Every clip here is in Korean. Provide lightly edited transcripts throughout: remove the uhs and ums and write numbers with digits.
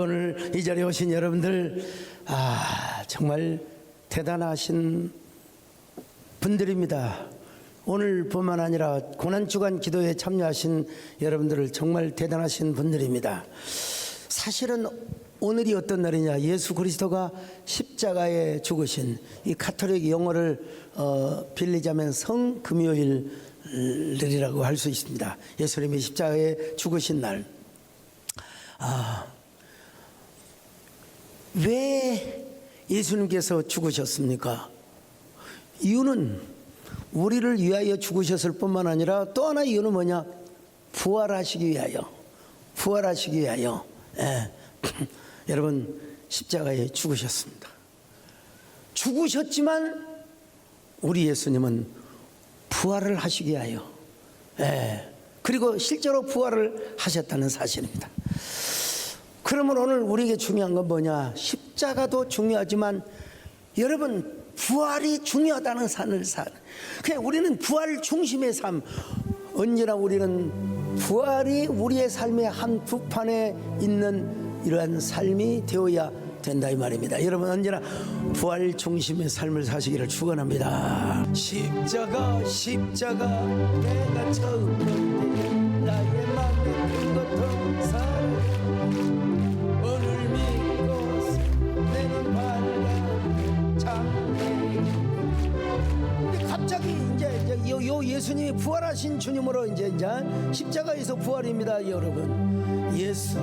오늘 이 자리에 오신 여러분들, 정말 대단하신 분들입니다. 오늘뿐만 아니라 고난주간 기도에 참여하신 여러분들을 정말 대단하신 분들입니다. 사실은 오늘이 어떤 날이냐, 예수 그리스도가 십자가에 죽으신, 이 가톨릭 용어를 빌리자면 성금요일이라고 할 수 있습니다. 예수님이 십자가에 죽으신 날. 왜 예수님께서 죽으셨습니까? 이유는 우리를 위하여 죽으셨을 뿐만 아니라 또 하나 이유는 뭐냐? 부활하시기 위하여. 부활하시기 위하여. 여러분, 십자가에 죽으셨습니다. 죽으셨지만 우리 예수님은 부활을 하시기 위하여, 그리고 실제로 부활을 하셨다는 사실입니다. 그러면 오늘 우리에게 중요한 건 뭐냐? 십자가도 중요하지만 여러분, 부활이 중요하다는 삶을 사는, 그냥 우리는 부활 중심의 삶, 언제나 우리는 부활이 우리의 삶의 한 부판에 있는 이러한 삶이 되어야 된다 이 말입니다. 여러분, 언제나 부활 중심의 삶을 사시기를 축원합니다. 십자가 내가 처음 본 나의 맘에 그것도 사랑, 오늘 믿고 내는 밝아 장래. 근데 갑자기 이제 요 예수님이 부활하신 주님으로 이제 십자가에서 부활입니다. 여러분, 예수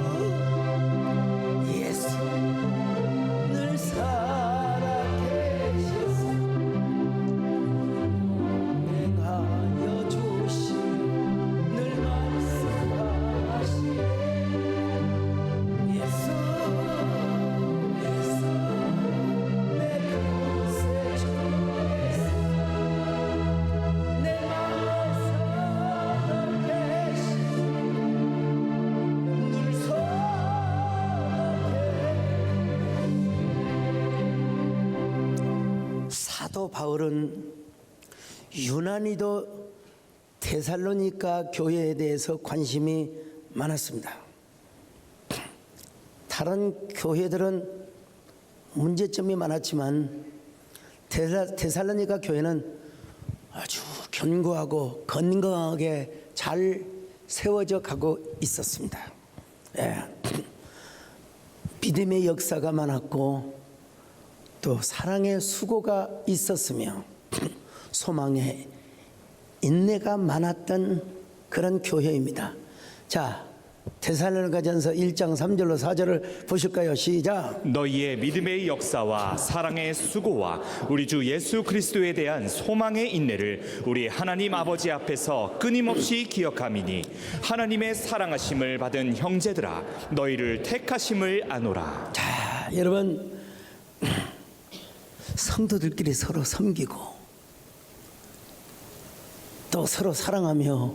늘 살아계셔서 행하여 주신 늘 말씀하시네. 예수 내 그곳에 주께서 내 마음을 살아계신 늘 사도 바울은 유난히도 데살로니가 교회에 대해서 관심이 많았습니다. 다른 교회들은 문제점이 많았지만 데살로니가 교회는 아주 견고하고 건강하게 잘 세워져 가고 있었습니다. 믿음의 역사가 많았고 또 사랑의 수고가 있었으며 소망의 인내가 많았던 그런 교회입니다. 자, 데살로니가전서 1장 3절로 4절을 보실까요? 시작. 너희의 믿음의 역사와 사랑의 수고와 우리 주 예수 그리스도에 대한 소망의 인내를 우리 하나님 아버지 앞에서 끊임없이 기억함이니 하나님의 사랑하심을 받은 형제들아, 너희를 택하심을 아노라. 자, 여러분, 성도들끼리 서로 섬기고 또 서로 사랑하며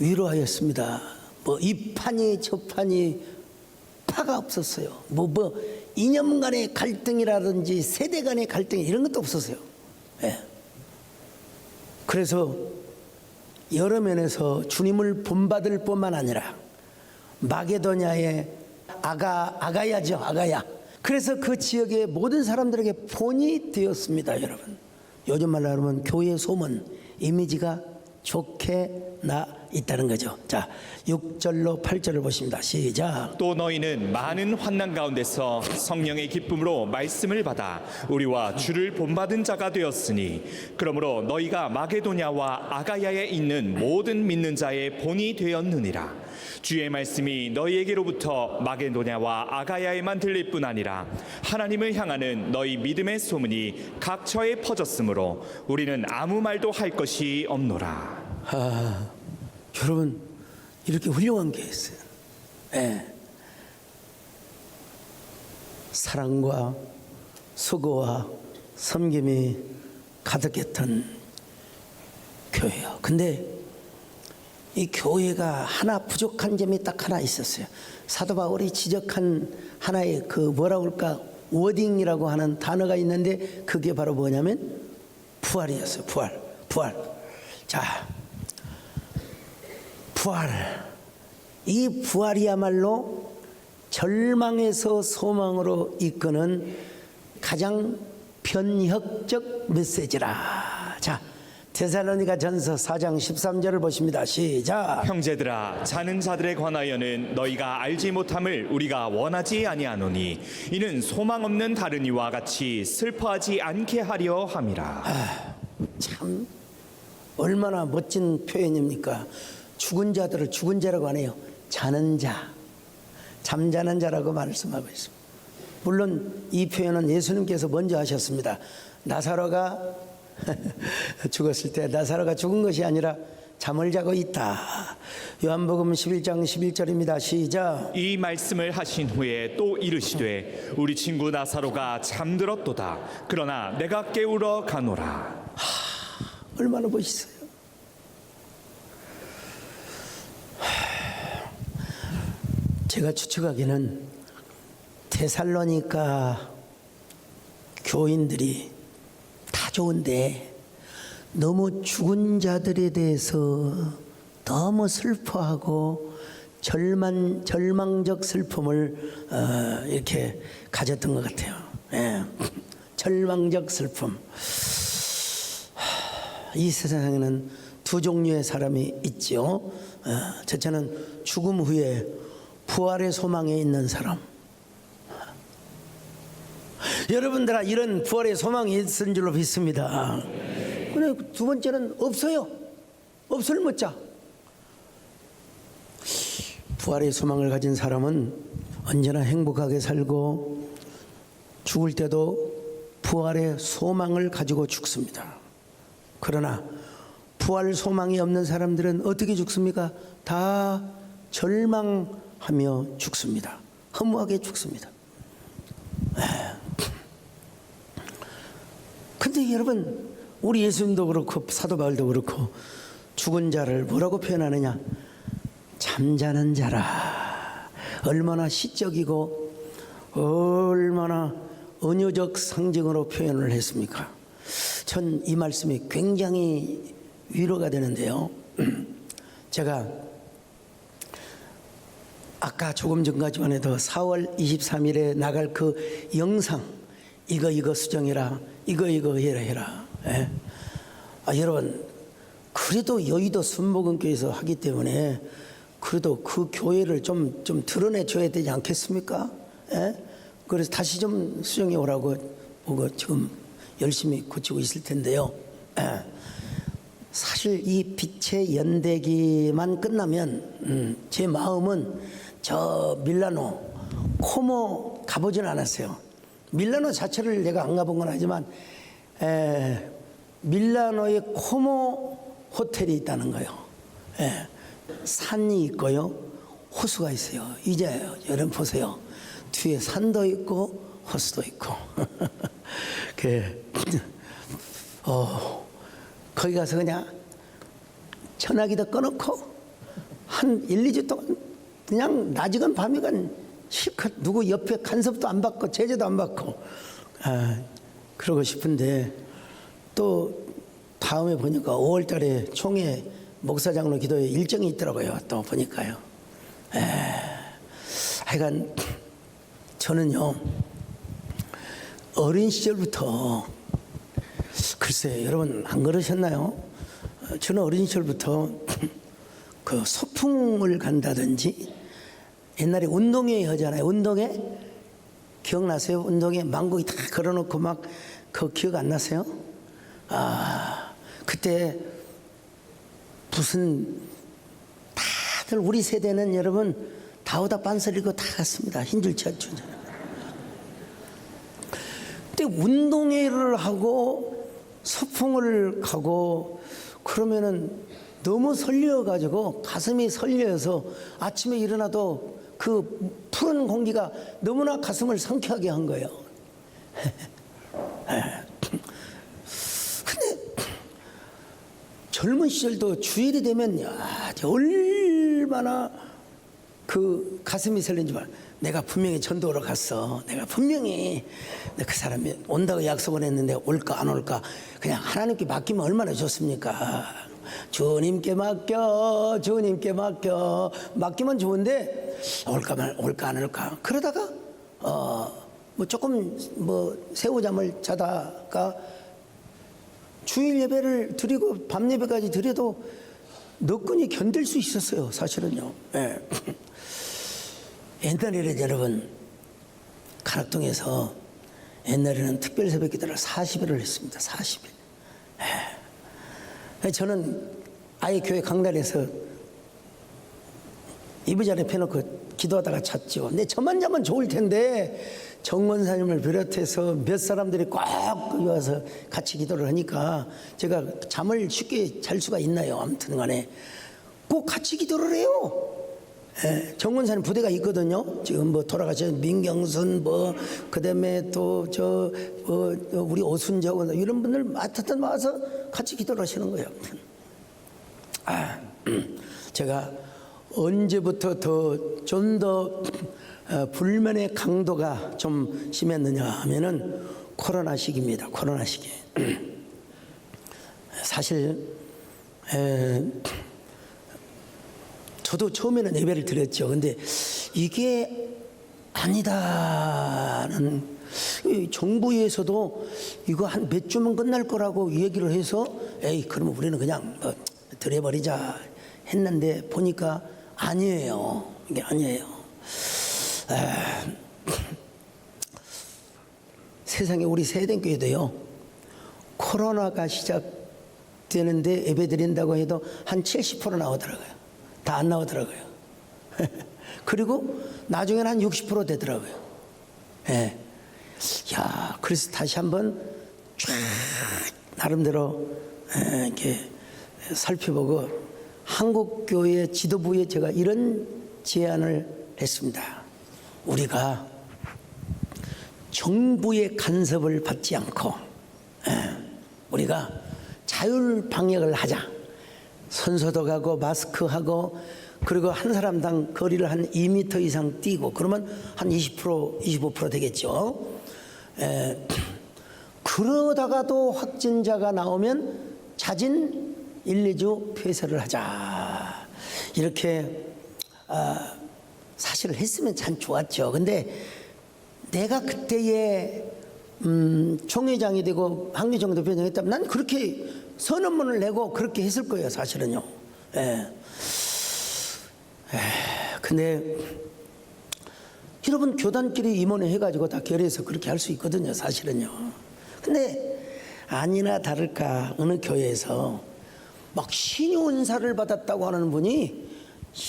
위로하였습니다. 뭐 이 판이 저 판이 파가 없었어요. 뭐 이념 간의 갈등이라든지 세대 간의 갈등 이런 것도 없었어요. 그래서 여러 면에서 주님을 본받을 뿐만 아니라 마게도냐의 아가야죠. 아가야. 그래서 그 지역의 모든 사람들에게 본이 되었습니다. 여러분, 요즘 말로 하면 교회 소문, 이미지가 좋게 나 있다는 거죠. 자, 6절로 8절을 보십니다. 시작. 또 너희는 많은 환난 가운데서 성령의 기쁨으로 말씀을 받아 우리와 주를 본받은 자가 되었으니, 그러므로 너희가 마게도냐와 아가야에 있는 모든 믿는 자의 본이 되었느니라. 주의 말씀이 너희에게로부터 마게도냐와 아가야에만 들릴 뿐 아니라 하나님을 향하는 너희 믿음의 소문이 각처에 퍼졌으므로 우리는 아무 말도 할 것이 없노라. 여러분, 이렇게 훌륭한 게 있어요. 사랑과 수고와 섬김이 가득했던 교회요. 근데 이 교회가 하나 부족한 점이 딱 하나 있었어요. 사도 바울이 지적한 하나의 그 뭐라고 할까, 워딩이라고 하는 단어가 있는데 그게 바로 뭐냐면 부활이었어요. 부활. 자, 부활. 이 부활이야말로 절망에서 소망으로 이끄는 가장 변혁적 메시지라. 자, 데살로니가 전서 4장 13절을 보십니다. 시작. 형제들아, 자는 자들에 관하여는 너희가 알지 못함을 우리가 원하지 아니하노니 이는 소망 없는 다른 이와 같이 슬퍼하지 않게 하려 함이라. 참 얼마나 멋진 표현입니까? 죽은 자들을 죽은 자라고 안 해요. 자는 자, 잠자는 자라고 말씀하고 있습니다. 물론 이 표현은 예수님께서 먼저 하셨습니다. 나사로가 죽었을 때 나사로가 죽은 것이 아니라 잠을 자고 있다. 요한복음 11장 11절입니다. 시작. 이 말씀을 하신 후에 또 이르시되 우리 친구 나사로가 잠들었도다. 그러나 내가 깨우러 가노라. 얼마나 멋있어요. 제가 추측하기는 데살로니가 교인들이 다 좋은데 너무 죽은 자들에 대해서 너무 슬퍼하고 절망적 슬픔을 이렇게 가졌던 것 같아요. 예. 절망적 슬픔. 이 세상에는 두 종류의 사람이 있죠. 첫째는 죽음 후에 부활의 소망에 있는 사람. 여러분들아, 이런 부활의 소망이 있은 줄로 믿습니다. 근데 두 번째는 없어요. 없을 못자. 부활의 소망을 가진 사람은 언제나 행복하게 살고 죽을 때도 부활의 소망을 가지고 죽습니다. 그러나 부활 소망이 없는 사람들은 어떻게 죽습니까? 다 절망하며 죽습니다. 허무하게 죽습니다. 근데 여러분, 우리 예수님도 그렇고 사도 바울도 그렇고 죽은 자를 뭐라고 표현하느냐? 잠자는 자라. 얼마나 시적이고 얼마나 은유적 상징으로 표현을 했습니까? 전 이 말씀이 굉장히 위로가 되는데요. 제가 아까 조금 전까지만 해도 4월 23일에 나갈 그 영상, 이거 수정해라, 이거 해라. 예? 여러분, 그래도 여의도 순복음교회에서 하기 때문에 그래도 그 교회를 좀 드러내줘야 되지 않겠습니까? 예? 그래서 다시 좀 수정해 오라고 보고 지금 열심히 고치고 있을 텐데요. 예. 사실 이 빛의 연대기만 끝나면 제 마음은 저 밀라노, 코모 가보진 않았어요. 밀라노 자체를 내가 안 가본 건 아니지만 밀라노에 코모 호텔이 있다는 거예요. 산이 있고요, 호수가 있어요. 이제 여러분 보세요. 뒤에 산도 있고 호수도 있고 거기 가서 그냥 전화기도 꺼놓고 한 1, 2주 동안 그냥 낮이건 밤이건 실컷 누구 옆에 간섭도 안 받고 제재도 안 받고 그러고 싶은데 또 다음에 보니까 5월 달에 총회 목사장로 기도회 일정이 있더라고요. 또 보니까요. 하여간 저는요, 어린 시절부터 글쎄 여러분 안 그러셨나요? 저는 어린 시절부터 그 소풍을 간다든지 옛날에 운동회 하잖아요. 운동회 기억나세요? 운동회 망고기 다 걸어놓고 막 그 기억 안 나세요? 그때 무슨 다들 우리 세대는 여러분 다우다 빤스리고 다 갔습니다. 힘들지 않죠. 근데 운동회를 하고 소풍을 가고 그러면은 너무 설레어가지고 가슴이 설레어서 아침에 일어나도 그 푸른 공기가 너무나 가슴을 상쾌하게 한 거예요. 근데 젊은 시절도 주일이 되면 얼마나 그 가슴이 설렌 줄 알아. 내가 분명히 전도하러 갔어. 내가 분명히 그 사람이 온다고 약속을 했는데 올까 안 올까 그냥 하나님께 맡기면 얼마나 좋습니까? 주님께 맡겨, 주님께 맡겨. 맡기면 좋은데 올까 안 올까 그러다가 뭐 조금 뭐 새우잠을 자다가 주일 예배를 드리고 밤 예배까지 드려도 너끈히 견딜 수 있었어요. 사실은요. 예. 옛날에는 여러분 가락동에서 옛날에는 특별 새벽 기도를 40일을 했습니다. 40일. 예. 저는 아예 교회 강단에서 이부자리 펴놓고 기도하다가 잤죠. 근데 저만 자면 좋을 텐데 정원사님을 비롯해서 몇 사람들이 꼭 거기 와서 같이 기도를 하니까 제가 잠을 쉽게 잘 수가 있나요? 아무튼 간에 꼭 같이 기도를 해요. 예, 정원사님 부대가 있거든요. 지금 뭐 돌아가신 민경순 뭐 그다음에 또 저 우리 오순정 이런 분들 맡았던 와서 같이 기도를 하시는 거예요. 제가 언제부터 좀 더 불면의 강도가 좀 심했느냐 하면은 코로나 시기입니다. 코로나 시기. 사실 저도 처음에는 예배를 드렸죠. 근데 이게 아니다는 정부에서도 이거 한 몇 주면 끝날 거라고 얘기를 해서 에이 그러면 우리는 그냥 뭐 드려버리자 했는데 보니까 아니에요. 이게 아니에요. 세상에 우리 세대교회도요 코로나가 시작되는데 예배 드린다고 해도 한 70% 나오더라고요. 다 안 나오더라고요. 그리고 나중에는 한 60% 되더라고요. 예. 야, 그래서 다시 한번 쫙 나름대로 이렇게 살펴보고 한국교회 지도부에 제가 이런 제안을 했습니다. 우리가 정부의 간섭을 받지 않고 우리가 자율 방역을 하자. 손소독하고 마스크하고 그리고 한 사람당 거리를 한 2m 이상 뛰고 그러면 한 20% 25% 되겠죠. 그러다가도 확진자가 나오면 자진 1, 2주 폐쇄를 하자. 이렇게 사실을 했으면 참 좋았죠. 근데 내가 그때의 총회장이 되고 항의정도 변경했다면 난 그렇게 선언문을 내고 그렇게 했을 거예요. 사실은요. 근데 여러분 교단끼리 임원회 해가지고 다 결의해서 그렇게 할 수 있거든요. 사실은요. 근데 아니나 다를까 어느 교회에서 막 신유은사를 받았다고 하는 분이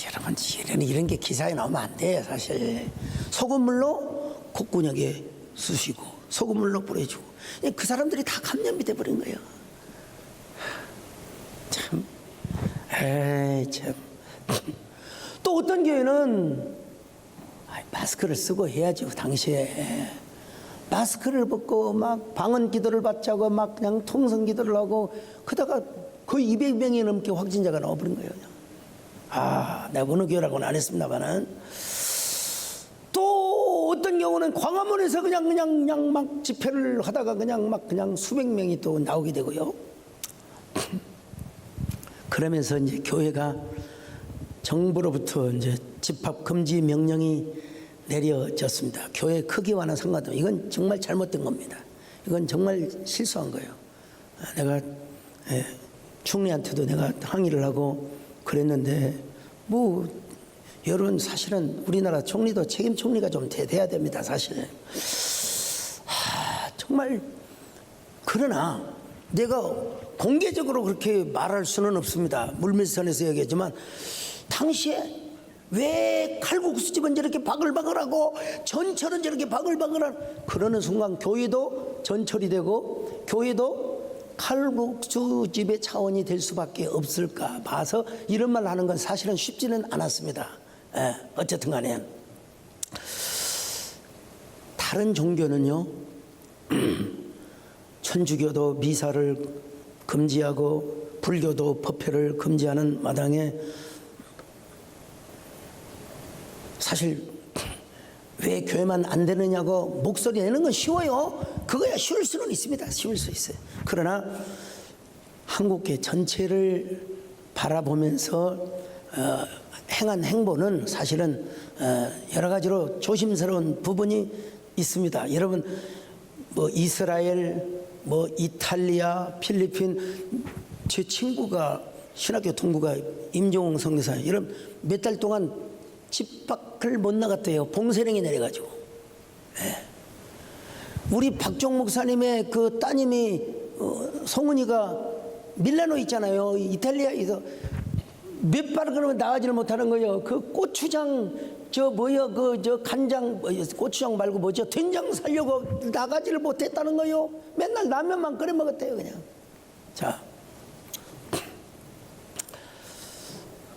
여러분 이런 게 기사에 나오면 안 돼요. 사실 소금물로 콧구녕에 쑤시고 소금물로 뿌려주고 그 사람들이 다 감염이 돼버린 거예요. 참, 참. 또 어떤 교회는 마스크를 쓰고 해야죠. 당시에 마스크를 벗고 막 방언 기도를 받자고 막 그냥 통성 기도를 하고 그러다가 거의 200명이 넘게 확진자가 나와버린 거예요. 내가 어느 교회라고는 안 했습니다만은 또 어떤 경우는 광화문에서 그냥 막 집회를 하다가 그냥 수백 명이 또 나오게 되고요. 그러면서 이제 교회가 정부로부터 이제 집합 금지 명령이 내려졌습니다. 교회 크기와는 상관없이 이건 정말 잘못된 겁니다. 이건 정말 실수한 거예요. 내가 총리한테도 내가 항의를 하고 그랬는데 뭐 여러분 사실은 우리나라 총리도 책임 총리가 좀 돼야 됩니다. 사실 정말 그러나 내가 공개적으로 그렇게 말할 수는 없습니다. 물밀선에서 얘기했지만 당시에 왜 칼국수집은 저렇게 바글바글하고 전철은 저렇게 바글바글한 그러는 순간 교회도 전철이 되고 교회도 칼국수집의 차원이 될 수밖에 없을까 봐서 이런 말 하는 건 사실은 쉽지는 않았습니다. 어쨌든 간에 다른 종교는요 천주교도 미사를 금지하고 불교도 법회를 금지하는 마당에 사실 왜 교회만 안 되느냐고 목소리 내는 건 쉬워요. 그거야 쉬울 수는 있습니다. 쉬울 수 있어요. 그러나 한국교회 전체를 바라보면서 행한 행보는 사실은 여러 가지로 조심스러운 부분이 있습니다. 여러분 뭐 이스라엘, 뭐 이탈리아, 필리핀, 제 친구가 신학교 동구가 임종웅 선교사 이런 몇 달 동안 집 밖을 못 나갔대요. 봉쇄령이 내려가지고. 우리 박종 목사님의 그 따님이 송은이가 밀라노 있잖아요. 이탈리아에서 몇 발 그러면 나가지를 못하는 거예요. 그 고추장 저 간장 고추장 말고 뭐죠? 된장 살려고 나가지를 못했다는 거예요. 맨날 라면만 끓여 먹었대요 그냥. 자,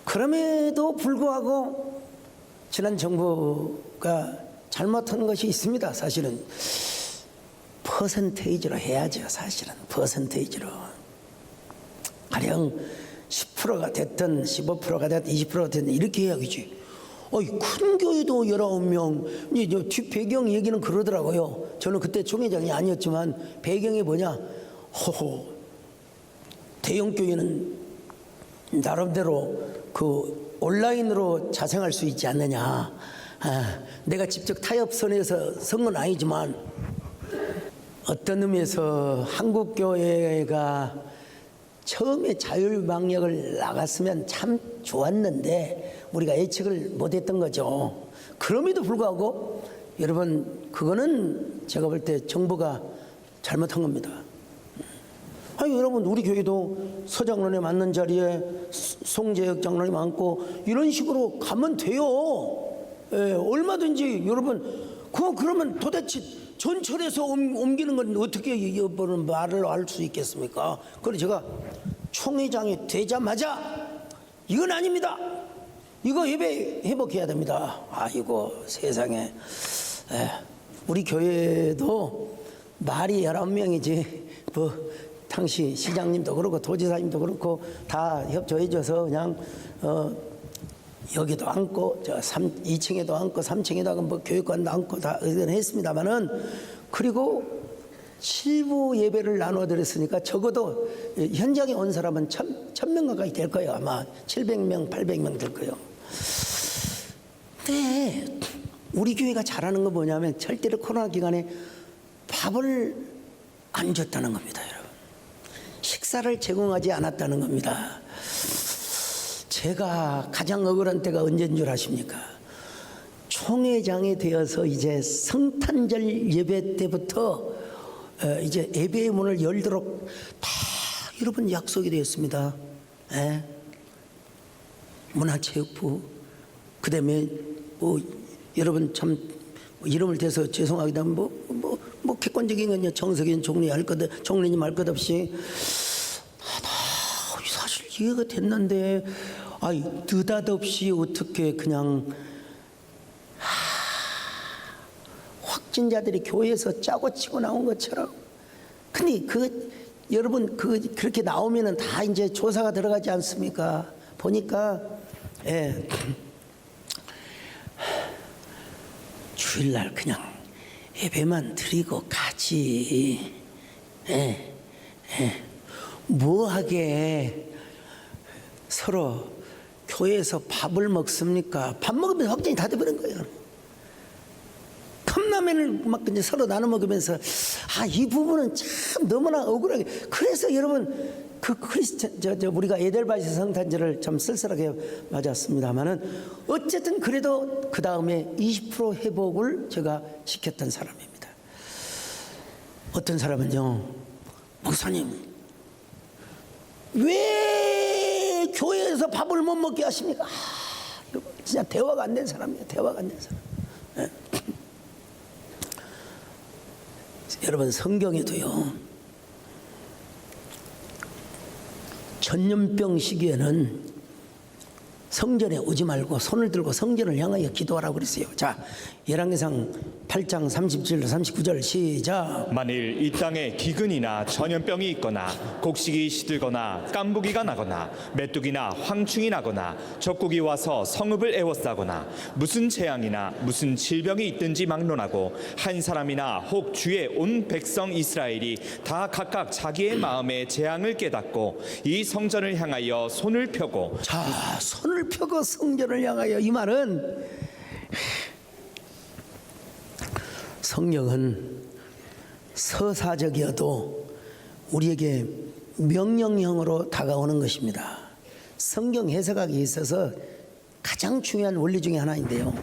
그럼에도 불구하고 지난 정부가 잘못한 것이 있습니다. 사실은 퍼센테이지로 해야죠. 사실은 퍼센테이지로 가령 10%가 됐든 15%가 됐든 20%가 됐든 이렇게 해야겠지. 큰 교회도 19명. 이제 뒷 배경 얘기는 그러더라고요. 저는 그때 총회장이 아니었지만 배경이 뭐냐. 대형 교회는 나름대로 그 온라인으로 자생할 수 있지 않느냐. 내가 직접 타협선에서 선 건 아니지만 어떤 의미에서 한국교회가 처음에 자율방역을 나갔으면 참 좋았는데 우리가 예측을 못했던 거죠. 그럼에도 불구하고 여러분 그거는 제가 볼 때 정부가 잘못한 겁니다. 아니 여러분 우리 교회도 서장로에 맞는 자리에 송재혁 장로님 앉고 이런 식으로 가면 돼요. 얼마든지 여러분 그러면 도대체 전철에서 옮기는 건 어떻게 여러분 말을 할 수 있겠습니까? 그래서 제가 총회장이 되자마자 이건 아닙니다. 이거 예배 회복해야 됩니다. 아이고 세상에. 우리 교회도 말이 19명이지 뭐 당시 시장님도 그렇고 도지사님도 그렇고 다 협조해줘서 그냥 여기도 앉고 2층에도 앉고 3층에도 앉고 뭐 교육관도 앉고 다 의견했습니다만은 그리고 7부 예배를 나눠드렸으니까 적어도 현장에 온 사람은 1000명 가까이 될 거예요. 아마 700명 800명 될 거예요. 근데 우리 교회가 잘하는 건 뭐냐면 절대로 코로나 기간에 밥을 안 줬다는 겁니다. 여러분 식사를 제공하지 않았다는 겁니다. 제가 가장 억울한 때가 언제인 줄 아십니까? 총회장이 되어서 이제 성탄절 예배 때부터 이제 예배의 문을 열도록 다 여러분 약속이 되었습니다. 문화체육부 그다음에 뭐 여러분 참 이름을 대서 죄송하기도 하면 뭐 객관적인 건 정석인 총리님 할 것 없이 사실 이해가 됐는데 느닷없이 어떻게 그냥 확진자들이 교회에서 짜고 치고 나온 것처럼. 근데 여러분 그렇게 나오면은 다 이제 조사가 들어가지 않습니까? 보니까 주일날 그냥 예배만 드리고 가지. 뭐하게 서로 교회에서 밥을 먹습니까? 밥 먹으면 확진이 다 돼버린 거예요. 컵라면을 막 이제 서로 나눠 먹으면서 이 부분은 참 너무나 억울하게. 그래서 여러분 우리가 에델바시 성탄절을 참 쓸쓸하게 맞았습니다만은 어쨌든 그래도 그 다음에 20% 회복을 제가 시켰던 사람입니다. 어떤 사람은요, 목사님 왜 교회에서 밥을 못 먹게 하십니까? 진짜 대화가 안 된 사람이에요. 대화가 안 된 사람. 여러분 성경에도요 전염병 시기에는 성전에 오지 말고 손을 들고 성전을 향하여 기도하라고 그랬어요. 자, 열왕기상 8장 37, 39절 시작. 만일 이 땅에 기근이나 전염병이 있거나 곡식이 시들거나 깐부기가 나거나 메뚜기나 황충이 나거나 적국이 와서 성읍을 에워싸거나 무슨 재앙이나 무슨 질병이 있든지 막론하고 한 사람이나 혹 주의 온 백성 이스라엘이 다 각각 자기의 마음에 재앙을 깨닫고 이 성전을 향하여 손을 펴고. 자, 손을 펴고 성전을 향하여. 이 말은 성령은 서사적이어도 우리에게 명령형으로 다가오는 것입니다. 성경 해석학에 있어서 가장 중요한 원리 중에 하나인데요.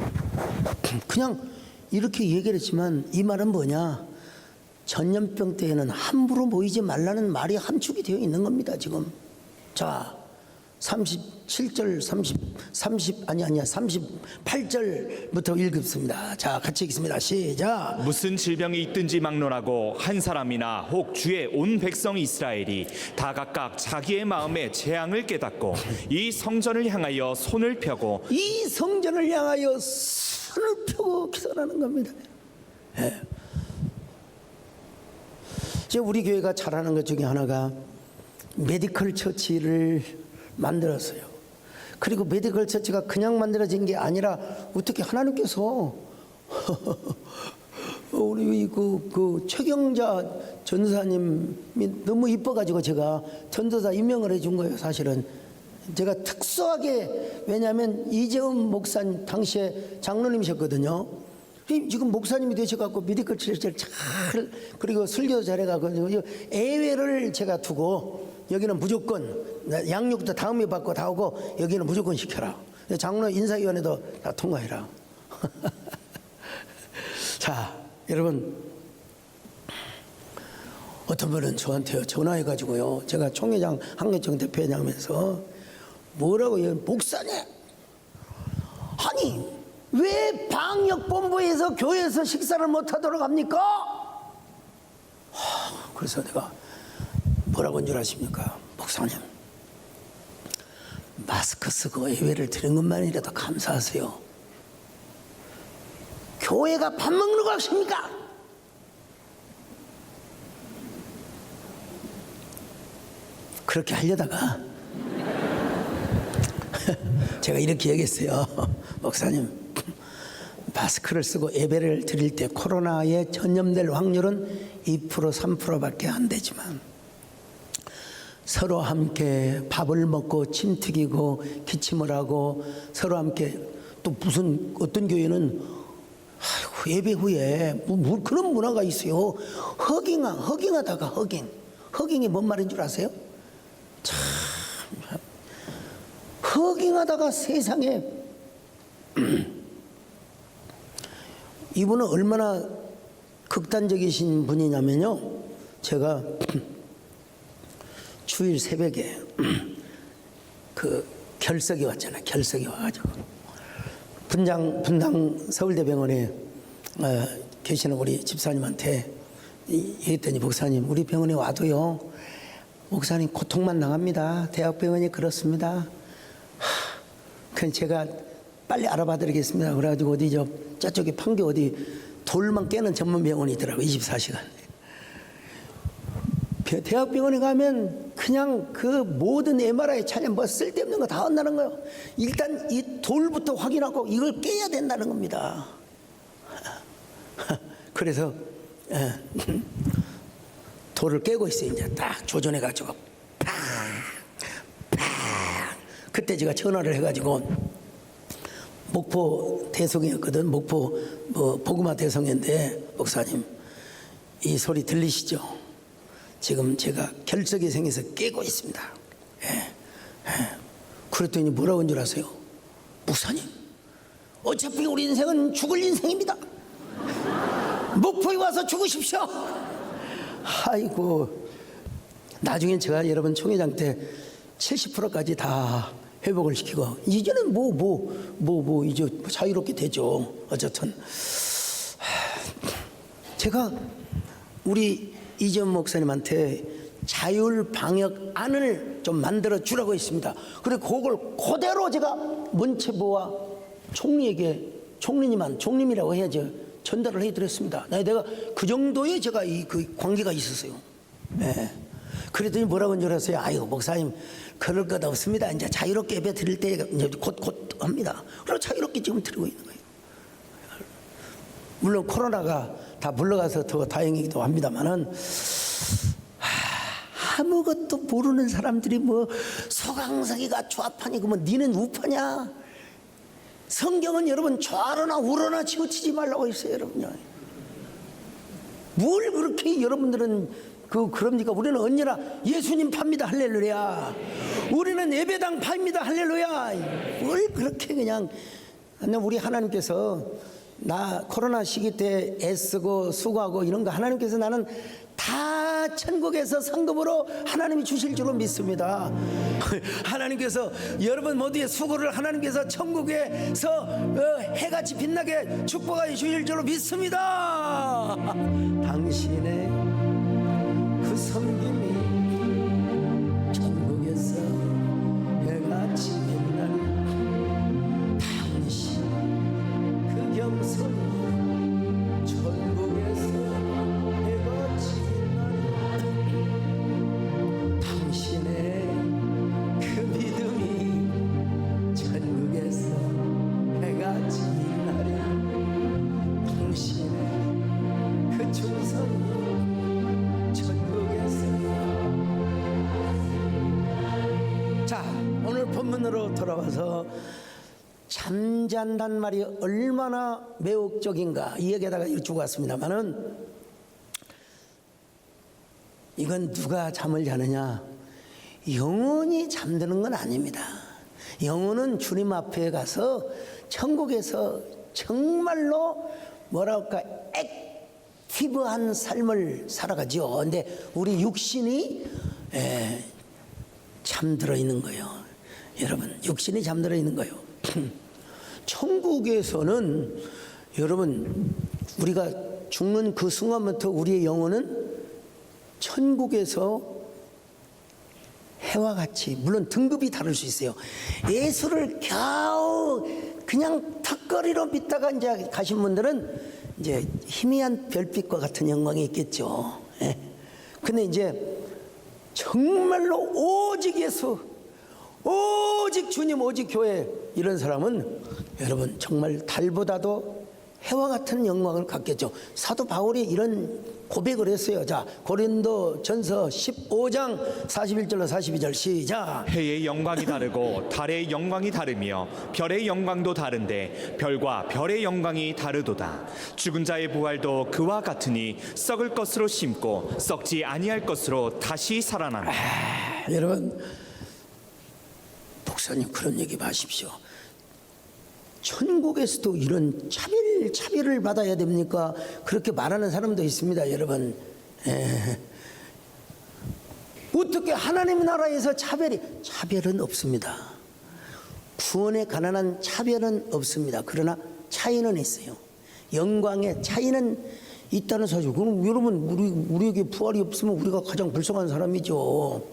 그냥 이렇게 얘기를 했지만 이 말은 뭐냐? 전염병 때에는 함부로 모이지 말라는 말이 함축이 되어 있는 겁니다. 지금. 자, 37절 38절부터 읽습니다. 자, 같이 읽습니다. 시작. 무슨 질병이 있든지 막론하고 한 사람이나 혹 주의 온 백성 이스라엘이 다 각각 자기의 마음에 재앙을 깨닫고 이 성전을 향하여 손을 펴고. 이 성전을 향하여 손을 펴고 기도하는 겁니다. 예. 이제 우리 교회가 잘하는 것 중에 하나가 메디컬 처치를 만들었어요. 그리고 메디컬 처치가 그냥 만들어진 게 아니라 어떻게 하나님께서 우리 그 최경자 전사님이 너무 이뻐가지고 제가 전도사 임명을 해준 거예요. 사실은 제가 특수하게, 왜냐하면 이재훈 목사님 당시에 장로님이셨거든요. 지금 목사님이 되셔갖고 메디컬 처치를 잘, 그리고 설교도 잘해가지고 예외를 제가 두고 여기는 무조건 양육도 다음에 받고 다 오고 여기는 무조건 시켜라. 장로 인사위원회도 다 통과해라. 자, 여러분, 어떤 분은 저한테 전화해가지고요, 제가 총회장 한교총 대표회장하면서 뭐라고요? 목사님, 아니 왜 방역본부에서 교회에서 식사를 못하도록 합니까? 그래서 내가 뭐라고 한 줄 아십니까? 목사님, 마스크 쓰고 예배를 드리는 것만이라도 감사하세요. 교회가 밥 먹는 거 아십니까? 그렇게 하려다가 제가 이렇게 얘기했어요. 목사님, 마스크를 쓰고 예배를 드릴 때 코로나에 전염될 확률은 2% 3%밖에 안 되지만 서로 함께 밥을 먹고 침 튀기고 기침을 하고 서로 함께, 또 무슨 어떤 교회는 아이고, 예배 후에 뭐 그런 문화가 있어요. 허깅하다가 허깅이 뭔 말인 줄 아세요? 참, 허깅하다가 세상에 이분은 얼마나 극단적이신 분이냐면요, 제가 주일 새벽에 그 결석이 왔잖아요. 결석이 와가지고 분당 서울대병원에 계시는 우리 집사님한테 얘기했더니, 목사님, 우리 병원에 와도요, 목사님 고통만 당합니다. 대학병원이 그렇습니다. 그럼 제가 빨리 알아봐드리겠습니다. 그래가지고 어디 저쪽에 판교 어디 돌만 깨는 전문 병원이 있더라고요. 24시간. 대학병원에 가면 그냥 그 모든 MRI 촬영 뭐 쓸데없는 거 다 한다는 거예요. 일단 이 돌부터 확인하고 이걸 깨야 된다는 겁니다. 그래서 돌을 깨고 있어요. 이제 딱 조준해가지고 팡. 그때 제가 전화를 해가지고, 목포 대성이었거든. 목포 보그마 대성인데, 목사님 이 소리 들리시죠? 지금 제가 결석이 생겨서 깨고 있습니다. 그랬더니 뭐라고 한 줄 아세요? 목사님, 어차피 우리 인생은 죽을 인생입니다. 목포에 와서 죽으십시오. 아이고, 나중엔 제가 여러분 총회장 때 70%까지 다 회복을 시키고, 이제는 이제 자유롭게 되죠. 어쨌든 제가 우리 이재훈 목사님한테 자율 방역안을 좀 만들어 주라고 했습니다. 그리고 그걸 그대로 제가 문체부와 총리에게, 총리님이라고 해야죠. 전달을 해드렸습니다. 내가 그 정도의 제가 그 관계가 있었어요. 예. 그랬더니 뭐라고 줄 알았어요? 아유, 목사님, 그럴 것 없습니다. 이제 자유롭게 예배 드릴 때 이제 곧 합니다. 그리고 자유롭게 지금 드리고 있는 거예요. 물론 코로나가 다 물러가서 더 다행이기도 합니다만은, 아무것도 모르는 사람들이 뭐 소강석이가 좌판이고 뭐 니는 우파냐? 성경은 여러분 좌로나 우로나 치우치지 말라고 했어요, 여러분요. 뭘 그렇게 여러분들은 그럽니까? 우리는 언제나 예수님 팝니다, 할렐루야. 우리는 예배당 파입니다, 할렐루야. 뭘 그렇게 그냥. 우리 하나님께서 나 코로나 시기 때 애쓰고 수고하고 이런 거 하나님께서 나는 다 천국에서 상급으로 하나님이 주실 줄로 믿습니다. 하나님께서 여러분 모두의 수고를 하나님께서 천국에서 해같이 빛나게 축복해 주실 줄로 믿습니다. 당신의 그 섬김이 천국에서 해같이 빛나는 당신 그 겸손이 천국에서 해같이 빛나는 당신의 그 믿음이 천국에서 해같이 빛나는 당신의 그 충성이 자, 오늘 본문으로 돌아와서 잠잔단 말이 얼마나 매혹적인가 이 얘기에다가 주고 왔습니다만은, 이건 누가 잠을 자느냐? 영혼이 잠드는 건 아닙니다. 영혼은 주님 앞에 가서 천국에서 정말로 뭐랄까 액티브한 삶을 살아가죠. 근데 우리 육신이 잠들어 있는 거예요. 여러분, 육신이 잠들어 있는 거예요. 천국에서는 여러분, 우리가 죽는 그 순간부터 우리의 영혼은 천국에서 해와 같이, 물론 등급이 다를 수 있어요. 예수를 겨우 그냥 턱걸이로 믿다가 이제 가신 분들은 이제 희미한 별빛과 같은 영광이 있겠죠. 근데 이제 정말로 오직 예수, 오직 주님, 오직 교회, 이런 사람은 여러분 정말 달보다도 해와 같은 영광을 갖겠죠. 사도 바울이 이런 고백을 했어요. 자, 고린도 전서 15장 41절로 42절 시작. 해의 영광이 다르고 달의 영광이 다르며 별의 영광도 다른데 별과 별의 영광이 다르도다. 죽은 자의 부활도 그와 같으니 썩을 것으로 심고 썩지 아니할 것으로 다시 살아난다. 여러분, 목사님 그런 얘기 마십시오. 천국에서도 이런 차별을 받아야 됩니까? 그렇게 말하는 사람도 있습니다, 여러분. 어떻게 하나님 나라에서 차별은 없습니다. 구원에 관한 차별은 없습니다. 그러나 차이는 있어요. 영광의 차이는 있다는 사실. 그럼 여러분, 우리에게 부활이 없으면 우리가 가장 불쌍한 사람이죠.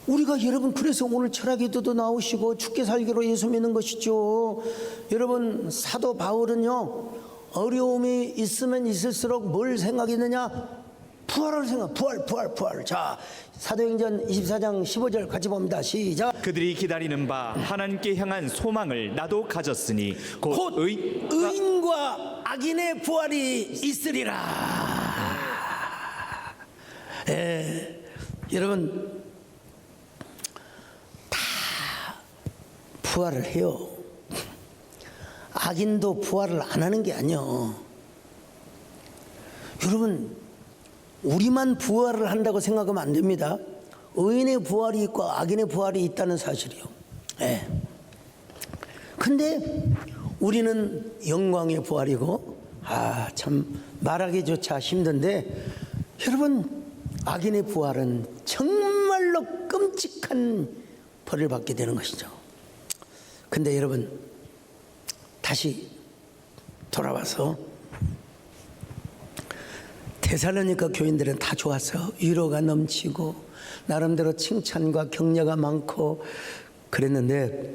우리가 여러분, 그래서 오늘 철학기도도 나오시고 죽게 살기로 예수 믿는 것이죠. 여러분, 사도 바울은요, 어려움이 있으면 있을수록 뭘 생각했느냐? 부활을 생각. 부활. 자, 사도행전 24장 15절 같이 봅니다. 시작. 그들이 기다리는 바 하나님께 향한 소망을 나도 가졌으니 곧 의인과 악인의 부활이 있으리라. 여러분, 부활을 해요. 악인도 부활을 안 하는 게 아니요. 여러분, 우리만 부활을 한다고 생각하면 안 됩니다. 의인의 부활이 있고 악인의 부활이 있다는 사실이요. 근데 우리는 영광의 부활이고, 참 말하기조차 힘든데, 여러분, 악인의 부활은 정말로 끔찍한 벌을 받게 되는 것이죠. 근데 여러분, 다시 돌아와서 데살로니가 교인들은 다 좋았어요. 위로가 넘치고 나름대로 칭찬과 격려가 많고 그랬는데,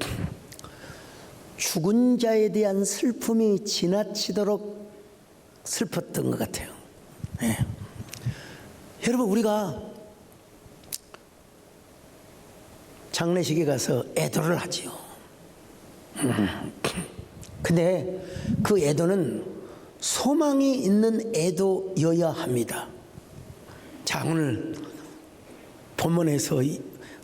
죽은 자에 대한 슬픔이 지나치도록 슬펐던 것 같아요. 네. 여러분, 우리가 장례식에 가서 애도를 하지요. 근데 그 애도는 소망이 있는 애도여야 합니다. 자, 오늘 본문에서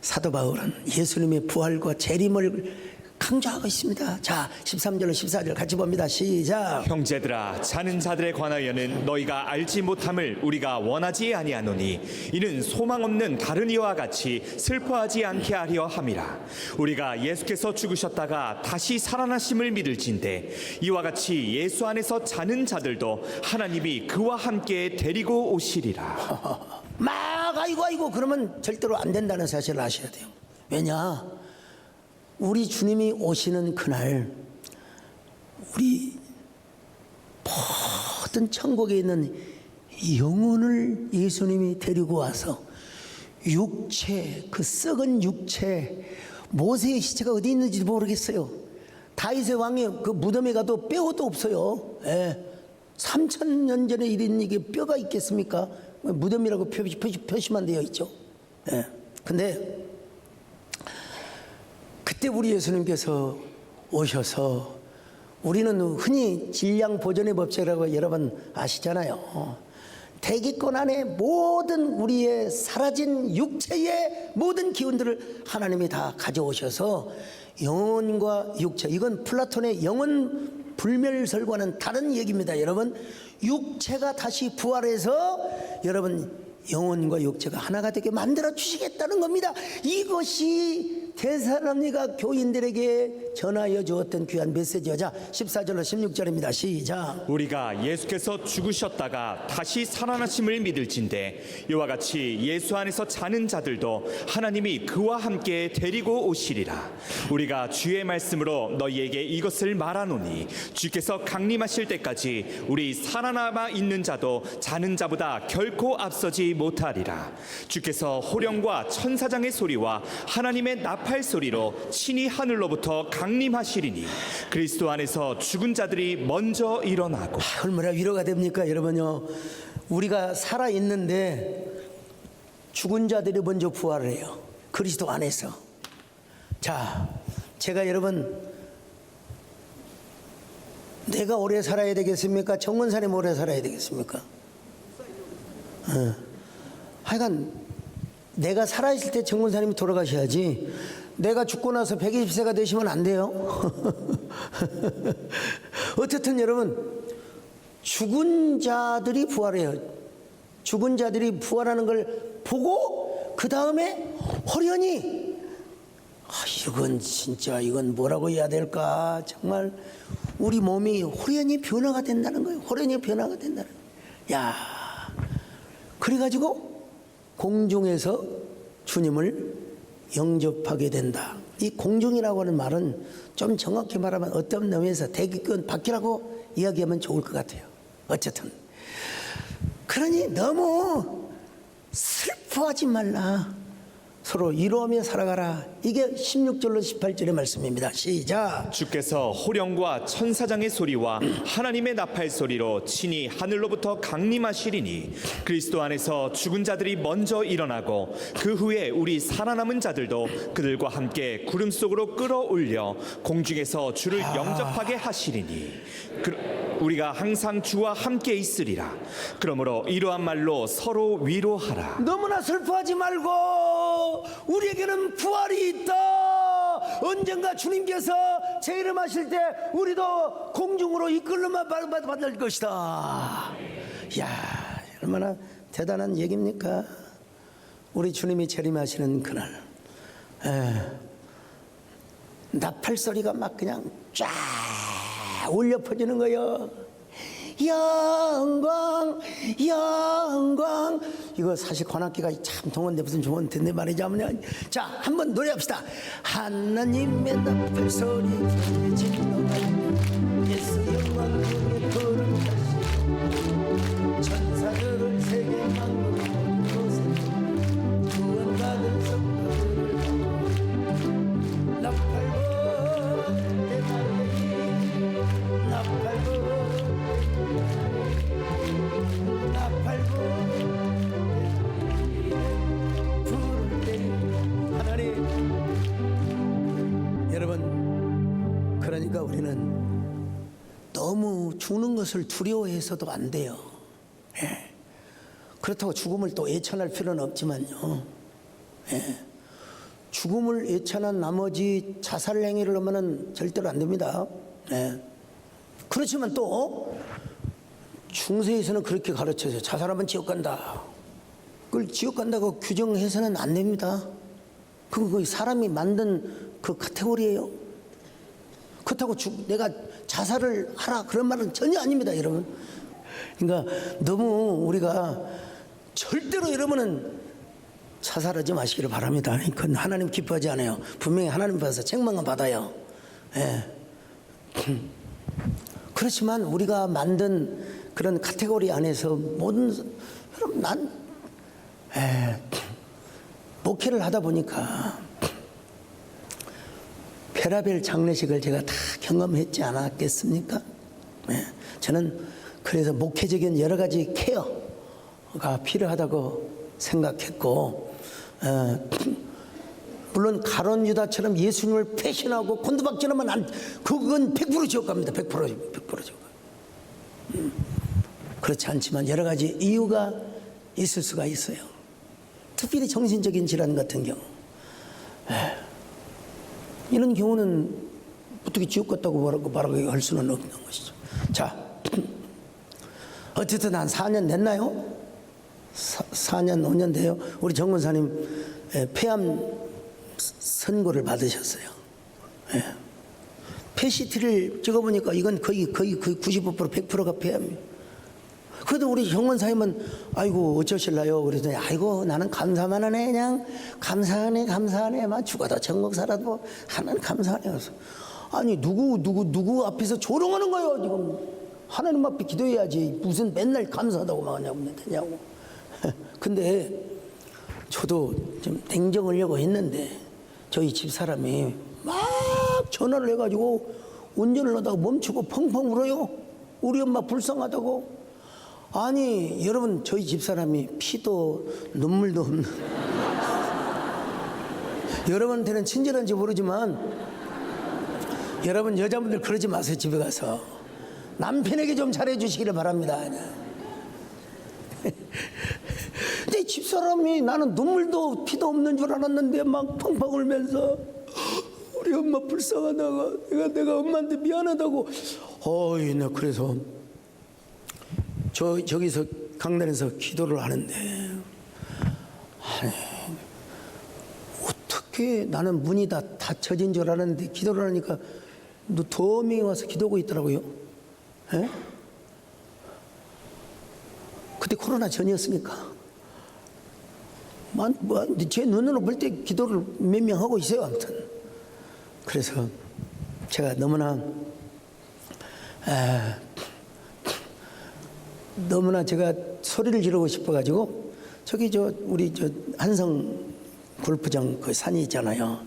사도 바울은 예수님의 부활과 재림을 강조하고 있습니다. 자, 13절로 14절 같이 봅니다. 시작. 형제들아, 자는 자들에 관하여는 너희가 알지 못함을 우리가 원하지 아니하노니 이는 소망 없는 다른 이와 같이 슬퍼하지 않게 하려 함이라. 우리가 예수께서 죽으셨다가 다시 살아나심을 믿을진대 이와 같이 예수 안에서 자는 자들도 하나님이 그와 함께 데리고 오시리라. 막 아이고 그러면 절대로 안 된다는 사실을 아셔야 돼요. 왜냐? 우리 주님이 오시는 그날 우리 모든 천국에 있는 영혼을 예수님이 데리고 와서 육체, 그 썩은 육체, 모세의 시체가 어디 있는지 모르겠어요. 다윗의 왕의 그 무덤에 가도 뼈도 없어요. 3,000년 전에 일인 이게 뼈가 있겠습니까? 무덤이라고 표시만 되어 있죠. 근데 그때 우리 예수님께서 오셔서 우리는 흔히 질량 보존의 법칙이라고 여러분 아시잖아요. 대기권 안에 모든 우리의 사라진 육체의 모든 기운들을 하나님이 다 가져오셔서 영혼과 육체, 이건 플라톤의 영혼 불멸설과는 다른 얘기입니다. 여러분, 육체가 다시 부활해서 여러분 영혼과 육체가 하나가 되게 만들어 주시겠다는 겁니다. 이것이 데살로니가 교인들에게 전하여 주었던 귀한 메시지요. 자, 14절로 16절입니다. 시작. 우리가 예수께서 죽으셨다가 다시 살아나심을 믿을진대 이와 같이 예수 안에서 자는 자들도 하나님이 그와 함께 데리고 오시리라. 우리가 주의 말씀으로 너희에게 이것을 말하노니 주께서 강림하실 때까지 우리 살아남아 있는 자도 자는 자보다 결코 앞서지 못하리라. 주께서 호령과 천사장의 소리와 하나님의 나팔 소리로 친히 하늘로부터 강림하시리니 그리스도 안에서 죽은 자들이 먼저 일어나고. 얼마나 위로가 됩니까, 여러분요? 우리가 살아 있는데 죽은 자들이 먼저 부활을 해요. 그리스도 안에서. 자, 제가 여러분, 내가 오래 살아야 되겠습니까? 정원사님 오래 살아야 되겠습니까? 하여간 내가 살아있을 때 정권사님이 돌아가셔야지 내가 죽고 나서 120세가 되시면 안 돼요. 어쨌든 여러분, 죽은 자들이 부활해요. 죽은 자들이 부활하는 걸 보고 그 다음에 호련히 이건 진짜 이건 뭐라고 해야 될까? 정말 우리 몸이 호련히 변화가 된다는 거예요. 호련히 변화가 된다는 거예요. 야, 그래가지고 공중에서 주님을 영접하게 된다. 이 공중이라고 하는 말은 좀 정확히 말하면 어떤 의미에서 대기권 밖이라고 이야기하면 좋을 것 같아요. 어쨌든 그러니 너무 슬퍼하지 말라. 서로 위로하며 살아가라. 이게 16절로 18절의 말씀입니다. 시작. 주께서 호령과 천사장의 소리와 하나님의 나팔 소리로 친히 하늘로부터 강림하시리니 그리스도 안에서 죽은 자들이 먼저 일어나고 그 후에 우리 살아남은 자들도 그들과 함께 구름 속으로 끌어올려 공중에서 주를 영접하게 하시리니 우리가 항상 주와 함께 있으리라. 그러므로 이러한 말로 서로 위로하라. 너무나 슬퍼하지 말고 우리에게는 부활이 있다. 언젠가 주님께서 재림하실 때 우리도 공중으로 이끌림을 받을 것이다. 야, 얼마나 대단한 얘기입니까? 우리 주님이 재림하시는 그날 나팔 소리가 막 그냥 쫙 울려 퍼지는 거예요. 영광 영광. 이거 사실 관악기가 참 동원돼 무슨 좋은 텐데 말이죠. 자, 한번 노래합시다. 하나님의 나팔 소리 질러가며 예수 영광 중에 걸음하시 천사들을 세계 만국 곳에 구원받은 성도들을 나팔과 대만의 그러니까 우리는 너무 죽는 것을 두려워해서도 안 돼요. 예. 그렇다고 죽음을 또 애천할 필요는 없지만요. 예. 죽음을 애천한 나머지 자살 행위를 하면은 절대로 안 됩니다. 예. 그렇지만 또 중세에서는 그렇게 가르쳐줘요. 자살하면 지옥 간다. 그걸 지옥 간다고 규정해서는 안 됩니다. 그거 사람이 만든 그 카테고리예요. 그렇다고 내가 자살을 하라 그런 말은 전혀 아닙니다, 여러분. 그러니까 너무 우리가 절대로 여러분은 자살하지 마시기를 바랍니다. 그건 하나님 기뻐하지 않아요. 분명히 하나님 봐서 책망을 받아요. 예. 그렇지만 우리가 만든 그런 카테고리 안에서 모든 여러분 목회를 하다 보니까 페라벨 장례식을 제가 다 경험했지 않았겠습니까? 네. 저는 그래서 목회적인 여러 가지 케어가 필요하다고 생각했고, 물론 가론 유다처럼 예수님을 배신하고 곤두박질하면 그건 100% 지옥 갑니다. 100% 지옥. 그렇지 않지만 여러 가지 이유가 있을 수가 있어요. 특별히 정신적인 질환 같은 경우. 이런 경우는 어떻게 지옥 갔다고 말하고 할 수는 없는 것이죠. 자, 어쨌든 한 4년 됐나요? 4년, 5년 돼요. 우리 정권사님 폐암 선고를 받으셨어요. PCT를 찍어보니까 이건 거의 95% 100%가 폐암이에요. 그래도 우리 정권사님은 아이고 어쩌실라요? 그러더니 아이고 나는 감사만 하네. 그냥 감사하네. 막 죽어도 천국 살아도 하나님 감사하네. 그래서 아니 누구 앞에서 조롱하는 거예요 지금. 하나님 앞에 기도해야지 무슨 맨날 감사하다고 막 하냐고. 근데 저도 좀 냉정하려고 했는데 저희 집사람이 막 전화를 해가지고 운전을 하다가 멈추고 펑펑 울어요. 우리 엄마 불쌍하다고. 아니 여러분 저희 집사람이 피도 눈물도 없는 여러분한테는 친절한지 모르지만 여러분 여자분들 그러지 마세요. 집에 가서 남편에게 좀 잘해주시기를 바랍니다. 근데 집사람이 나는 눈물도 피도 없는 줄 알았는데 막 펑펑 울면서 우리 엄마 불쌍하다고 내가 엄마한테 미안하다고. 어이 나 그래서 저기서 강단에서 기도를 하는데 아니, 어떻게 나는 문이 다 닫혀진 줄 알았는데 기도를 하니까 너 더 명이 와서 기도하고 있더라고요. 에? 그때 코로나 전이었으니까 제 눈으로 볼 때 기도를 몇 명 하고 있어요. 아무튼 그래서 제가 너무나 제가 소리를 지르고 싶어가지고 저기 우리 한성 골프장 그 산이 있잖아요.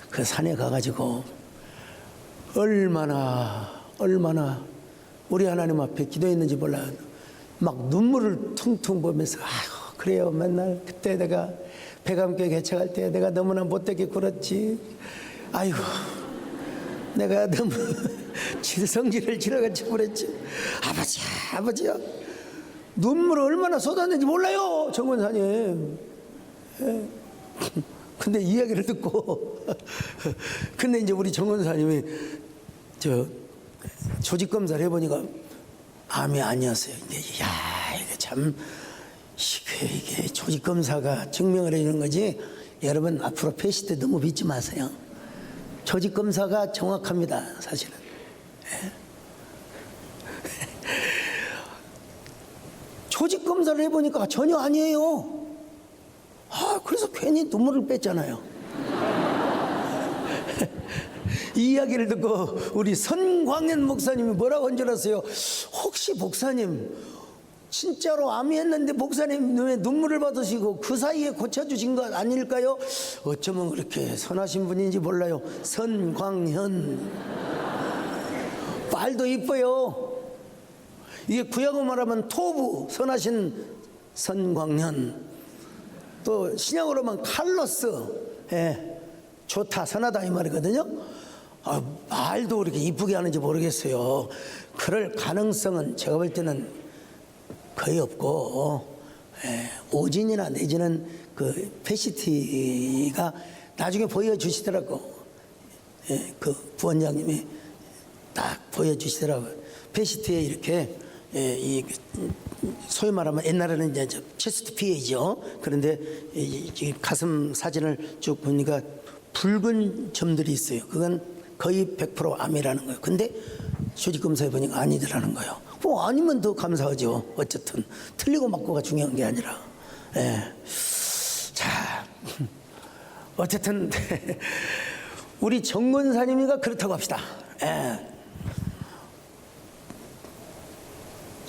그 산에 가가지고 얼마나 우리 하나님 앞에 기도했는지 몰라요. 막 눈물을 퉁퉁 보면서 아이고 그래요. 맨날 그때 내가 백암교회 개척할 때 내가 너무나 못되게 굴었지. 아이고 내가 너무 질성질을 지나가지고 그랬지. 아버지야 눈물을 얼마나 쏟았는지 몰라요 정권사님. 근데 이야기를 듣고 근데 이제 우리 정권사님이 조직검사를 해보니까 암이 아니었어요. 이게 이게 참 이게 조직검사가 증명을 해주는 거지. 여러분 앞으로 폐시 때 너무 믿지 마세요. 조직검사가 정확합니다 사실은. 조직검사를 해보니까 전혀 아니에요. 그래서 괜히 눈물을 뺐잖아요. 이 이야기를 듣고 우리 선광현 목사님이 뭐라고 한 줄 아세요? 혹시 목사님 진짜로 암이 했는데 목사님 왜 눈물을 받으시고 그 사이에 고쳐주신 것 아닐까요? 어쩌면 그렇게 선하신 분인지 몰라요. 선광현 말도 이뻐요. 이게 구약어 말하면 토부 선하신 선광현, 또 신약으로 하면 칼로스 좋다 선하다 이 말이거든요. 말도 그렇게 이쁘게 하는지 모르겠어요. 그럴 가능성은 제가 볼 때는 거의 없고, 오진이나 내지는 그 패시티가 나중에 보여주시더라고. 그 부원장님이 딱 보여주시더라고요. 패시티에 이렇게 이 소위 말하면 옛날에는 이제 체스트 피해죠. 그런데 이 가슴 사진을 쭉 보니까 붉은 점들이 있어요. 그건 거의 100% 암이라는 거예요. 근데 조직 검사해 보니까 아니더라는 거예요. 아니면 더 감사하죠. 어쨌든 틀리고 맞고가 중요한 게 아니라. 자, 어쨌든 우리 정권사님이가 그렇다고 합시다.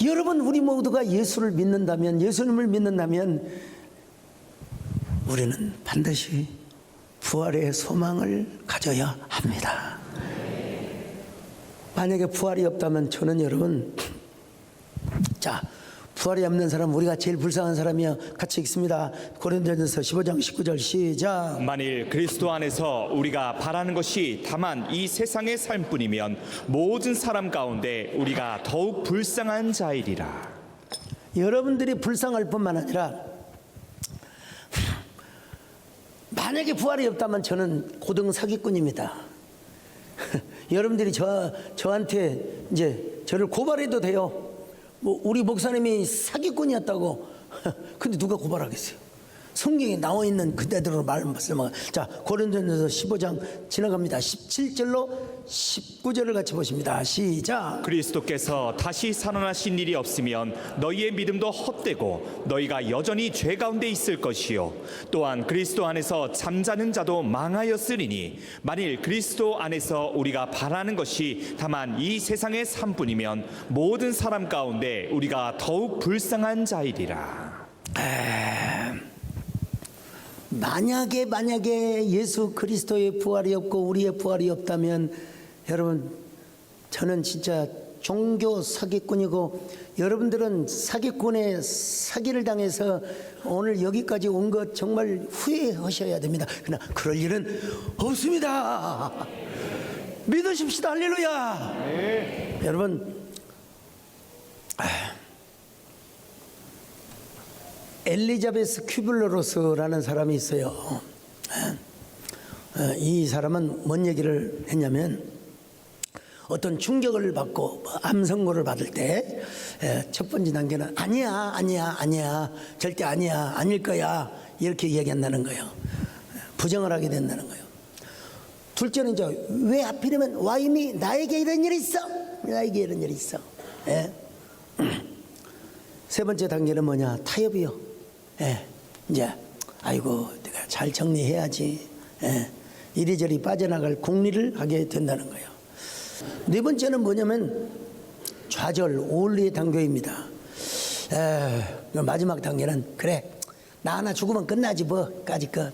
여러분, 우리 모두가 예수를 믿는다면, 예수님을 믿는다면 우리는 반드시 부활의 소망을 가져야 합니다. 만약에 부활이 없다면 저는 여러분, 자, 부활이 없는 사람, 우리가 제일 불쌍한 사람이야. 같이 읽습니다. 고린도전서 15장 19절 시작. 만일 그리스도 안에서 우리가 바라는 것이 다만 이 세상의 삶뿐이면 모든 사람 가운데 우리가 더욱 불쌍한 자이리라. 여러분들이 불쌍할 뿐만 아니라 만약에 부활이 없다면 저는 고등 사기꾼입니다. 여러분들이 저한테 이제 저를 고발해도 돼요. 뭐 우리 목사님이 사기꾼이었다고. 근데 누가 고발하겠어요? 성경에 나와 있는 그대로 말씀을. 자, 고린도전서 15장 지나갑니다. 17절로 19절을 같이 보십니다. 시작. 그리스도께서 다시 살아나신 일이 없으면 너희의 믿음도 헛되고 너희가 여전히 죄 가운데 있을 것이요 또한 그리스도 안에서 잠자는 자도 망하였으리니 만일 그리스도 안에서 우리가 바라는 것이 다만 이 세상의 삶뿐이면 모든 사람 가운데 우리가 더욱 불쌍한 자이리라. 만약에 예수 그리스도의 부활이 없고 우리의 부활이 없다면 여러분, 저는 진짜 종교 사기꾼이고 여러분들은 사기꾼의 사기를 당해서 오늘 여기까지 온 것 정말 후회하셔야 됩니다. 그러나 그럴 일은 없습니다. 믿으십시다. 할렐루야. 네. 여러분, 엘리자베스 큐블러로스라는 사람이 있어요. 이 사람은 뭔 얘기를 했냐면 어떤 충격을 받고 암 선고를 받을 때 첫 번째 단계는 아니야 절대 아니야 아닐 거야 이렇게 얘기한다는 거예요. 부정을 하게 된다는 거예요. 둘째는 이제 왜 하필이면 와임이 나에게 이런 일이 있어? 나에게 이런 일이 있어. 세 번째 단계는 뭐냐? 타협이요. 이제 아이고 내가 잘 정리해야지. 이리저리 빠져나갈 궁리를 하게 된다는 거예요. 네 번째는 뭐냐면 좌절, 오울리의 단계입니다. 마지막 단계는 그래 나 하나 죽으면 끝나지 뭐까지 끝.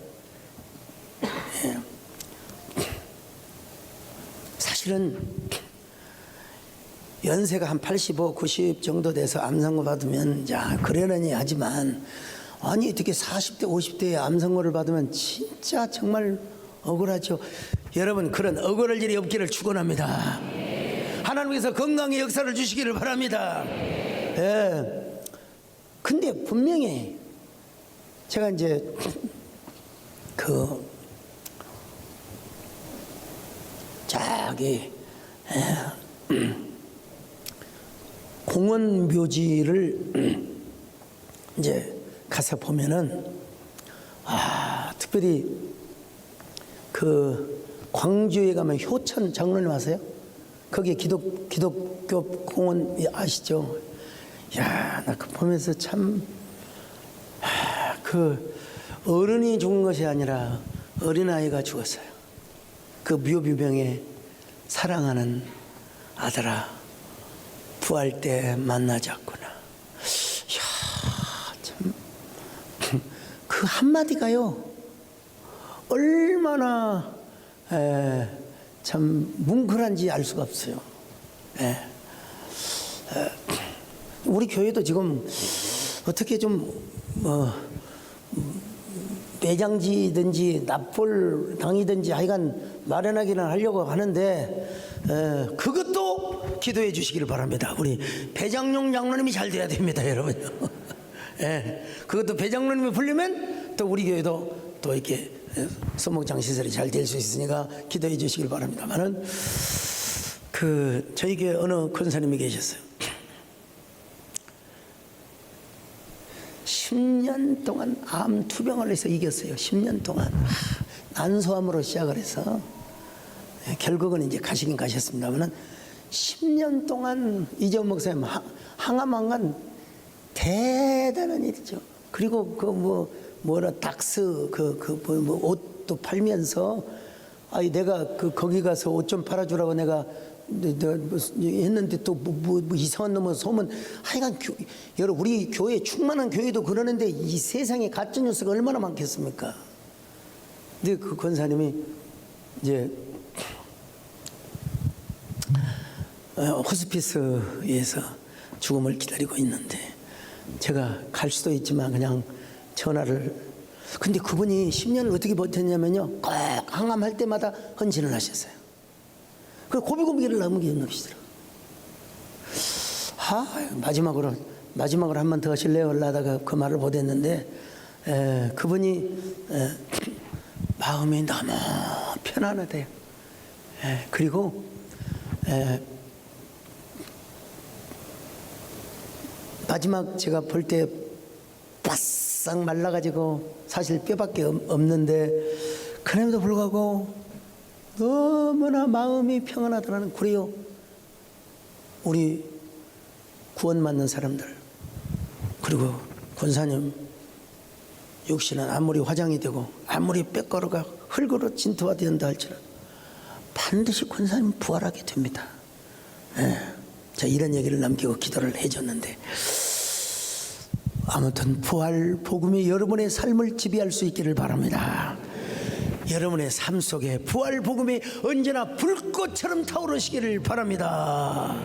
사실은 연세가 한 85, 90 정도 돼서 암선고 받으면 야 그러려니 하지만 아니 어떻게 40대, 50대에 암선고를 받으면 진짜 정말 억울하죠. 여러분, 그런 억울할 일이 없기를 축원합니다. 하나님께서 건강의 역사를 주시기를 바랍니다. 근데 분명히 제가 이제 공원 묘지를 이제 가서 보면은 특별히 그 광주에 가면 효천 장로님 아세요? 거기 기독교 공원 아시죠? 야, 나 그거 보면서 참 그 어른이 죽은 것이 아니라 어린아이가 죽었어요. 그 묘비명에 사랑하는 아들아 부활 때 만나자꾸나. 이야, 참 그 한마디가요 얼마나 참 뭉클한지 알 수가 없어요. 우리 교회도 지금 어떻게 좀 매장지든지 납볼 당이든지 하여간 마련하기는 하려고 하는데 그것도 기도해 주시기를 바랍니다. 우리 배장용 장로님이 잘 돼야 됩니다, 여러분. 예, 그것도 배장로님이 풀리면 또 우리 교회도 또 이렇게 소목장 시설이 잘 될 수 있으니까 기도해 주시길 바랍니다만은 저희 교회 어느 권사님이 계셨어요. 10년 동안 암 투병을 해서 이겼어요. 10년 동안 난소암으로 시작을 해서 결국은 이제 가시긴 가셨습니다만은 10년 동안 이재원 목사님 항암한 대단한 일이죠. 그리고 닥스 옷도 팔면서 내가 거기 가서 옷 좀 팔아주라고 내가 했는데 또 이상한 놈은 소문. 하여간 여러분 우리 교회 충만한 교회도 그러는데 이 세상에 가짜 뉴스가 얼마나 많겠습니까? 근데 그 권사님이 이제 호스피스에서 죽음을 기다리고 있는데 제가 갈 수도 있지만 그냥 전화를. 근데 그분이 10년을 어떻게 버텼냐면요, 꼭 항암할 때마다 헌신을 하셨어요. 그리고 고비고비를 넘기시더라고요. 마지막으로 한 번 더 하실래요? 하다가 그 말을 못했는데 그분이 마음이 너무 편안하대요. 그리고 마지막 제가 볼 때 바싹 말라가지고 사실 뼈밖에 없는데 그럼에도 불구하고 너무나 마음이 평안하더라는. 그래요. 우리 구원받는 사람들 그리고 권사님 육신은 아무리 화장이 되고 아무리 뼈가루가 흙으로 진토화된다 할지라도 반드시 권사님 부활하게 됩니다. 자, 이런 얘기를 남기고 기도를 해줬는데 아무튼 부활 복음이 여러분의 삶을 지배할 수 있기를 바랍니다. 여러분의 삶 속에 부활 복음이 언제나 불꽃처럼 타오르시기를 바랍니다.